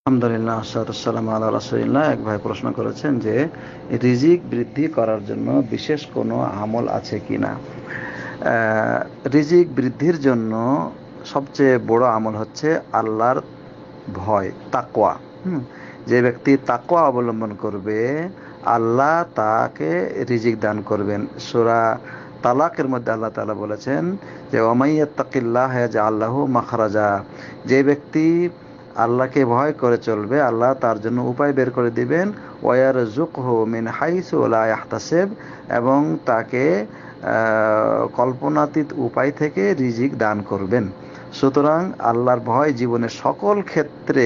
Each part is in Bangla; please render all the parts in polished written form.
আলহামদুলিল্লাহ, আসসালামু আলা রাসূলিল্লাহ। এক ভাই প্রশ্ন করেছেন যে রিজিক বৃদ্ধি করার জন্য বিশেষ কোনো আমল আছে কিনা। রিজিক বৃদ্ধির জন্য সবচেয়ে বড় আমল হচ্ছে আল্লাহর ভয়, তাকওয়া। যে ব্যক্তি তাকওয়া অবলম্বন করবে, আল্লাহ তাকে রিজিক দান করবেন। সূরা তালাকের মধ্যে আল্লাহ তাআলা বলেছেন যে ওয়ামাইয়াত্তাকিল্লাহ ইয়াজআল লাহু মাখরাজা। যে ব্যক্তি আল্লাহকে ভয় করে চলবে, আল্লাহ তার জন্য উপায় বের করে দিবেন। ওয়ারযুকহু মিন হাইসু লা ইয়াহতাসিব, এবং তাকে কল্পনাতীত উপায় থেকে রিজিক দান করবেন। সুতরাং আল্লাহর ভয় জীবনের সকল ক্ষেত্রে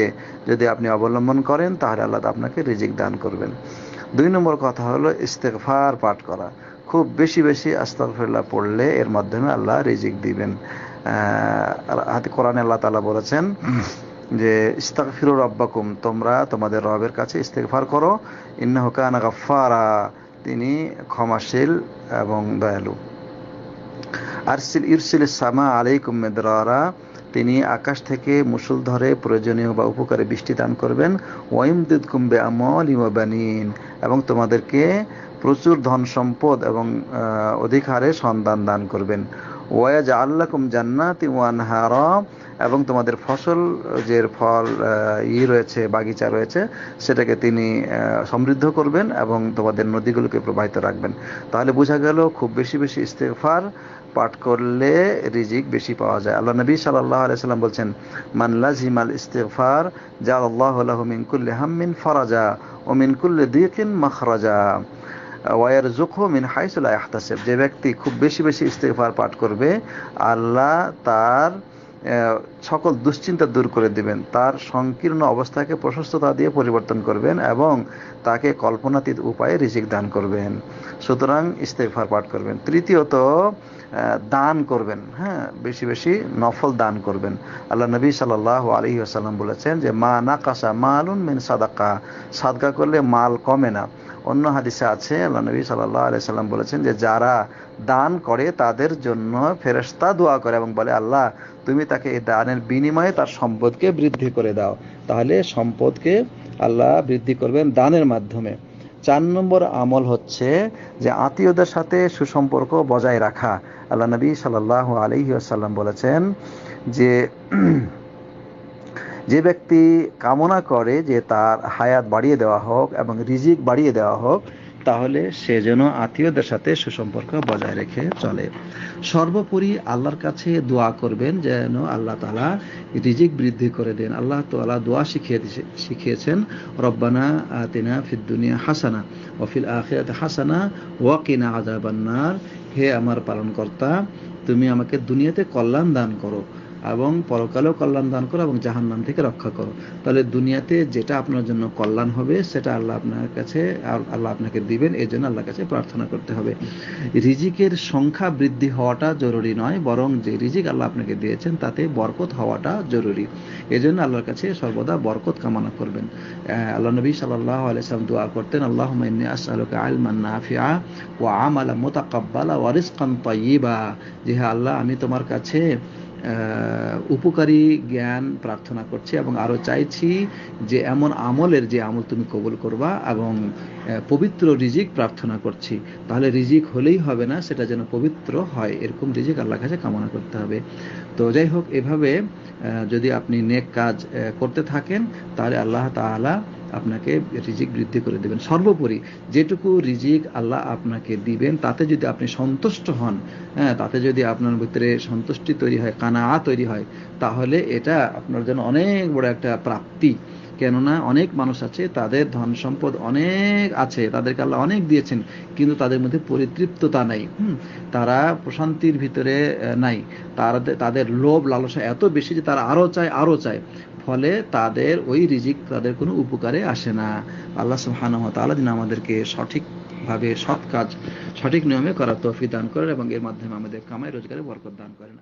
যদি আপনি অবলম্বন করেন, তাহলে আল্লাহ আপনাকে রিজিক দান করবেন। 2 নম্বর কথা হলো ইস্তেগফার পাঠ করা। খুব বেশি বেশি আস্তাগফিরুল্লাহ পড়লে এর মাধ্যমে আল্লাহ রিজিক দিবেন। কোরআনে আল্লাহ তাআলা বলেছেন যে ইস্তাগফিরু রাব্বাকুম, তোমরা তোমাদের রবের কাছে ইস্তেগফার করো, ইন্নাহু কানা গাফফারা, তিনি ক্ষমাশীল এবং দয়ালু। ইরসিলিস সামা আলাইকুম মিদরারা, তিনি আকাশ থেকে মুষলধারে প্রয়োজনীয় বা উপকারে বৃষ্টি দান করবেন। ওয়াইমদিদকুম বিআমওয়ালিন ওয়া বানিন, এবং তোমাদেরকে প্রচুর ধন সম্পদ এবং অধিক হারে সন্তান দান করবেন। ওয়াজআল লাকুম জান্নাতিন ওয়া আনহারা, এবং তোমাদের ফসল যে ফল রয়েছে, বাগিচা রয়েছে, সেটাকে তিনি সমৃদ্ধ করবেন এবং তোমাদের নদীগুলোকে প্রবাহিত রাখবেন। তাহলে বোঝা গেল খুব বেশি বেশি ইস্তেগফার পাঠ করলে রিজিক বেশি পাওয়া যায়। আল্লাহ নবী সাল্লাল্লাহু আলাইহি ওয়াসাল্লাম বলছেন, মান লাজিমাল ইস্তিগফার জাআলাল্লাহু লাহু মিন কুল্লি হাম্মিন ফারাজা ওয়া মিন কুল্লি দিকিন মাখরাজা ওয়া ইয়ারযুকহু মিন হাইসু লা ইয়াহতাসিব। যে ব্যক্তি খুব বেশি বেশি ইস্তিগফার পাঠ করবে, আল্লাহ তার সকল দুশ্চিন্তা দূর করে দিবেন, তার সংকীর্ণ অবস্থাকে প্রশস্ততা দিয়ে পরিবর্তন করবেন এবং তাকে কল্পনাতীত উপায়ে রিজিক দান করবেন। সুতরাং ইস্তেগফার পাঠ করবেন। তৃতীয়ত, দান করবেন। বেশি বেশি নফল দান করবেন। আল্লাহ নবী সাল্লাল্লাহু আলাইহি ওয়াসাল্লাম বলেছেন যে মা নাকাসা মালুন মিন সাদাকা, সাদকা করলে মাল কমে না। অন্য হাদিসে আছে, আল্লাহ নবী সাল্লাল্লাহু আলাইহি ওয়াসাল্লাম বলেছেন যে যারা দান করে তাদের জন্য ফেরেশতা দোয়া করে এবং বলে, আল্লাহ তুমি তাকে এই দানের বিনিময়ে তার সম্পদকে বৃদ্ধি করে দাও। তাহলে সম্পদকে আল্লাহ বৃদ্ধি করবেন দানের মাধ্যমে। 4 নম্বর আমল হচ্ছে যে আত্মীয়দের সাথে সুসম্পর্ক বজায় রাখা। আল্লাহ নবী সাল্লাল্লাহু আলাইহি ওয়াসাল্লাম বলেছেন যে যে ব্যক্তি কামনা করে যে তার হায়াত বাড়িয়ে দেওয়া হোক এবং রিজিক বাড়িয়ে দেওয়া হোক, তাহলে সে যেন আত্মীয়দের সাথে সুসম্পর্ক বজায় রেখে চলে। সর্বোপরি আল্লাহর কাছে দোয়া করবেন যেন আল্লাহ তাআলা রিজিক বৃদ্ধি করে দেন। আল্লাহ তাআলা দোয়া শিখিয়েছেন, রব্বানা আতিনা ফিদ দুনিয়া হাসানা ওয়া ফিল আখিরাতি হাসানা ওয়া কিনা আযাবান্নার। হে আমার পালনকর্তা, তুমি আমাকে দুনিয়াতে কল্যাণ দান করো এবং পরকালেও কল্যাণ দান করো এবং জাহান্নাম থেকে রক্ষা করো। তাহলে দুনিয়াতে যেটা আপনার জন্য কল্যাণ হবে সেটা আল্লাহ আপনাকে দিবেন। এই জন্য আল্লাহর কাছে প্রার্থনা করতে হবে। রিজিকের সংখ্যা বৃদ্ধি হওয়াটা জরুরি নয়, বরং যে রিজিক আল্লাহ আপনাকে দিয়েছেন তাতে বরকত হওয়াটা জরুরি। এই জন্য আল্লাহর কাছে সর্বদা বরকত কামনা করবেন। আল্লাহ নবী সাল্লাল্লাহু আলাইহি ওয়াসাল্লাম দোয়া করতেন, আল্লাহুম্মা ইন্নী আসআলুকা ইলমান নাফিআ ওয়া আমালান মুতাকাব্বালা ওয়া রিজকান তাইয়্যিবা। যে হে আল্লাহ, আমি তোমার কাছে উপকারী জ্ঞান প্রার্থনা করছি এবং আরো চাইছি যে এমন আমলের যে আমল তুমি কবুল করবা, এবং পবিত্র রিজিক প্রার্থনা করছি। তাহলে রিজিক হলেই হবে না, সেটা যেন পবিত্র হয়, এরকম রিজিক আল্লাহর কাছে কামনা করতে হবে। তো যাই হোক, এভাবে যদি আপনি নেক কাজ করতে থাকেন, তাহলে আল্লাহ তাআলা আপনাকে রিজিক বৃদ্ধি করে দেবেন। সর্বোপরি যেটুকু রিজিক আল্লাহ আপনাকে দিবেন তাতে যদি আপনি সন্তুষ্ট হন, তাতে যদি আপনার ভিতরে সন্তুষ্টি তৈরি হয়, কানাআ তৈরি হয়, তাহলে এটা আপনার জন্য অনেক বড় একটা প্রাপ্তি। কেননা অনেক মানুষ আছে, তাদের ধন সম্পদ অনেক আছে, তাদেরকে আল্লাহ অনেক দিয়েছেন, কিন্তু তাদের মধ্যে পরিতৃপ্ততা নাই। তারা প্রশান্তির ভিতরে নাই। তাদের লোভ লালসা এত বেশি যে তারা আরো চায়, ফলে তাদের ওই রিজিক তাদের কোনো উপকারে আসে না। আল্লাহ সুবহানাহু ওয়া তাআলা যেন আমাদেরকে সঠিকভাবে সৎ কাজ সঠিক নিয়মে করার তৌফিক দান করেন এবং এর মাধ্যমে আমাদের কামাই রোজগারে বরকত দান করেন।